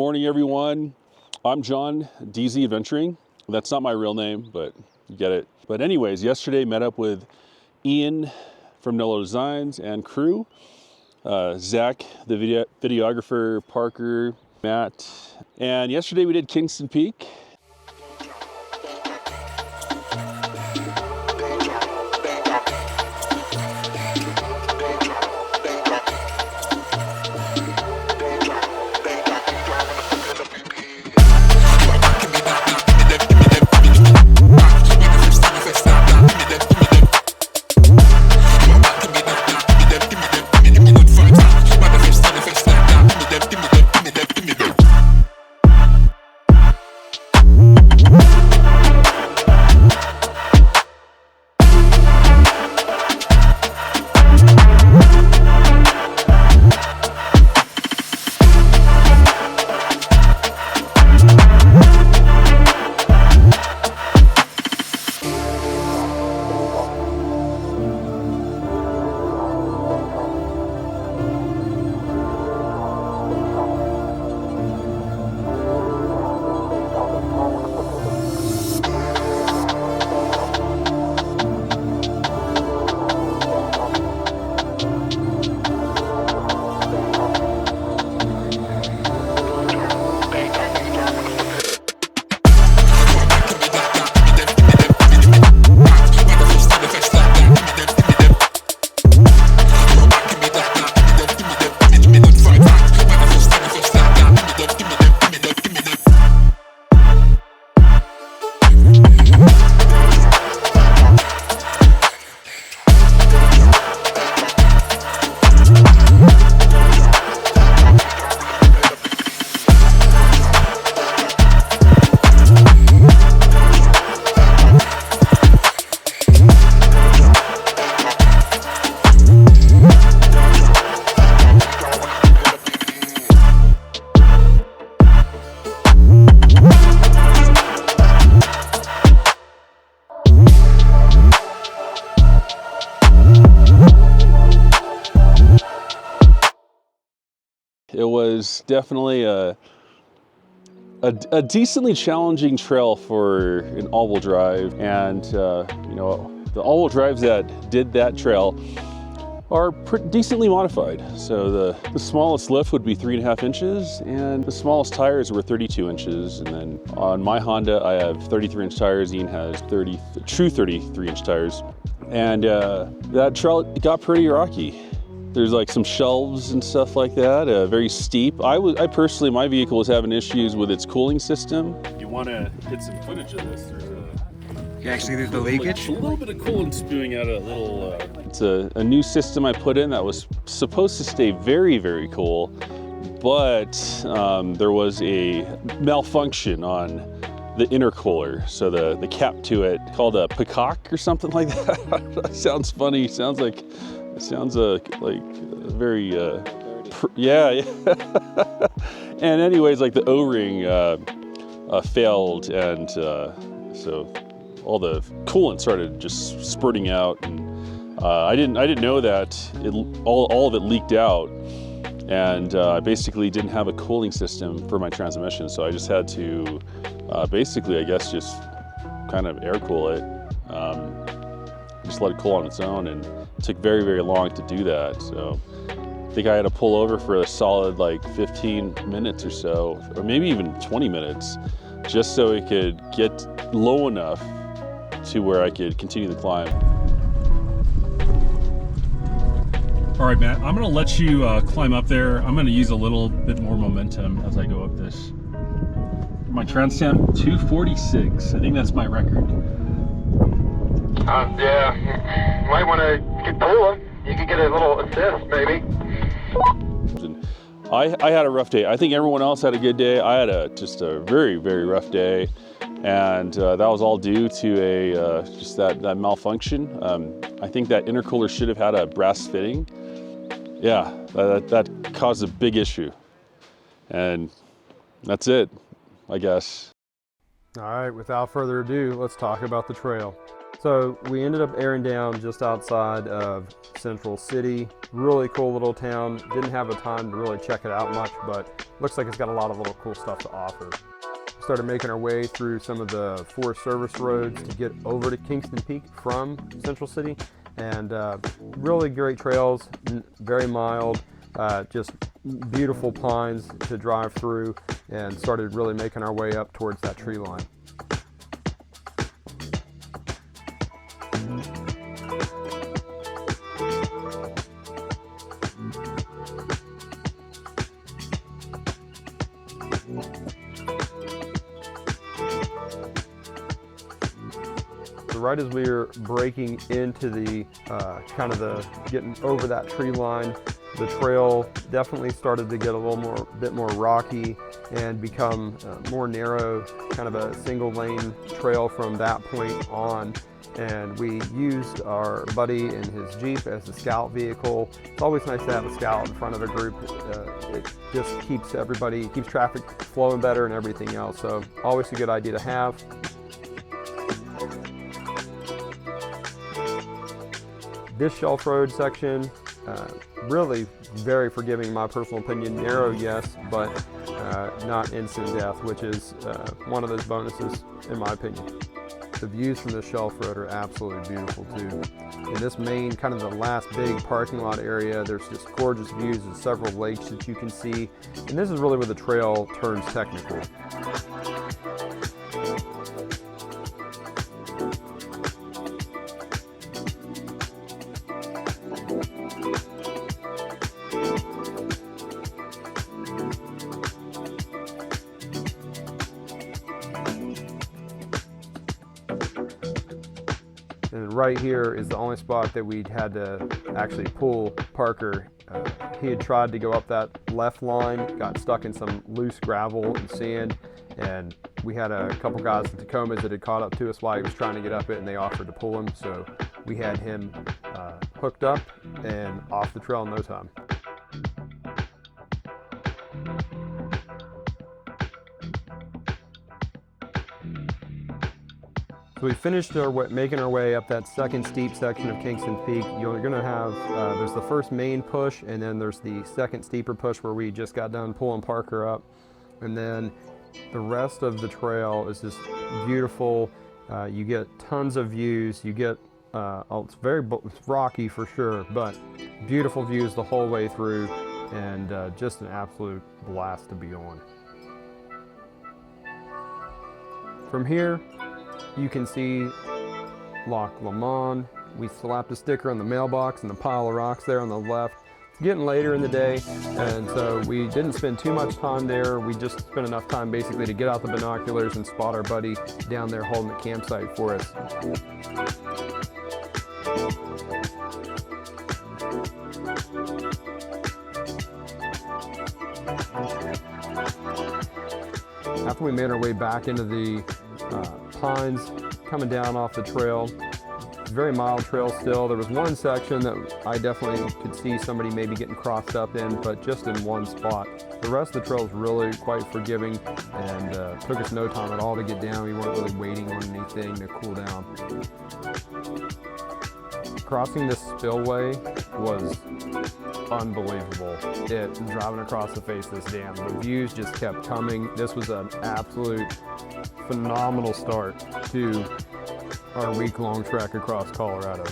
morning, everyone. I'm JonDZ Adventuring. That's not my real name, but you get it. But anyways, yesterday met up with Ian from No-Lorado and crew, Zach, the videographer, Parker, Matt, and yesterday we did Kingston Peak. It was definitely a decently challenging trail for an all-wheel drive, and you know, the all-wheel drives that did that trail are decently modified. So the smallest lift would be 3.5 inches, and the smallest tires were 32 inches. And then on my Honda, I have 33-inch tires. Ian has true 33-inch tires, and that trail got pretty rocky. There's like some shelves and stuff like that, very steep. I personally, my vehicle was having issues with its cooling system. You want to get some footage of this? There's the leakage? A little bit of coolant spewing out a little. It's a new system I put in that was supposed to stay very, very cool, but there was a malfunction on the intercooler. So the cap to it, called a peacock or something like that. That sounds funny. Sounds like very yeah. And anyways, like the O-ring failed, and so all the coolant started just spurting out, and I didn't know that all of it leaked out, and I basically didn't have a cooling system for my transmission, so I just had to basically, I guess, just kind of air cool it, just let it cool on its own, and it took very, very long to do that. So I think I had to pull over for a solid like 15 minutes or so, or maybe even 20 minutes, just so it could get low enough to where I could continue the climb. All right, Matt, I'm gonna let you climb up there. I'm gonna use a little bit more momentum as I go up this. My trans temp, 246. I think that's my record. Yeah, might want to get pulling. You could get a little assist, maybe. I had a rough day. I think everyone else had a good day. I had just a very, very rough day, and that was all due to just that malfunction. I think that intercooler should have had a brass fitting. Yeah, that caused a big issue, and that's it, I guess. All right, without further ado, let's talk about the trail. So we ended up airing down just outside of Central City. Really cool little town. Didn't have a time to really check it out much, but looks like it's got a lot of little cool stuff to offer. Started making our way through some of the Forest Service roads to get over to Kingston Peak from Central City, and really great trails, very mild, just beautiful pines to drive through, and started really making our way up towards that tree line. Right as we were breaking into the getting over that tree line, the trail definitely started to get a bit more rocky and become more narrow, kind of a single lane trail from that point on. And we used our buddy in his Jeep as a scout vehicle. It's always nice to have a scout in front of a group. It just keeps traffic flowing better and everything else. So always a good idea to have. This Shelf Road section, really very forgiving in my personal opinion. Narrow, yes, but not instant death, which is one of those bonuses in my opinion. The views from this Shelf Road are absolutely beautiful too. In this main, kind of the last big parking lot area, there's just gorgeous views of several lakes that you can see. And this is really where the trail turns technical. And right here is the only spot that we had to actually pull Parker. He had tried to go up that left line, got stuck in some loose gravel and sand, and we had a couple guys in Tacomas that had caught up to us while he was trying to get up it, and they offered to pull him, so we had him hooked up and off the trail in no time. So we finished making our way up that second steep section of Kingston Peak. You're going to have, there's the first main push, and then there's the second steeper push where we just got done pulling Parker up. And then the rest of the trail is just beautiful. You get tons of views. You get, it's rocky for sure, but beautiful views the whole way through, and just an absolute blast to be on. From here, you can see Loch Lomond. We slapped a sticker on the mailbox and the pile of rocks there on the left. It's getting later in the day, and so we didn't spend too much time there. We just spent enough time basically to get out the binoculars and spot our buddy down there holding the campsite for us. After we made our way back into the pines, coming down off the trail, very mild trail still. There was one section that I definitely could see somebody maybe getting crossed up in, but just in one spot. The rest of the trail is really quite forgiving, and took us no time at all to get down. We weren't really waiting on anything to cool down. Crossing this spillway was unbelievable. Driving across the face of this dam, the views just kept coming. This was an absolute phenomenal start to our week-long trek across Colorado.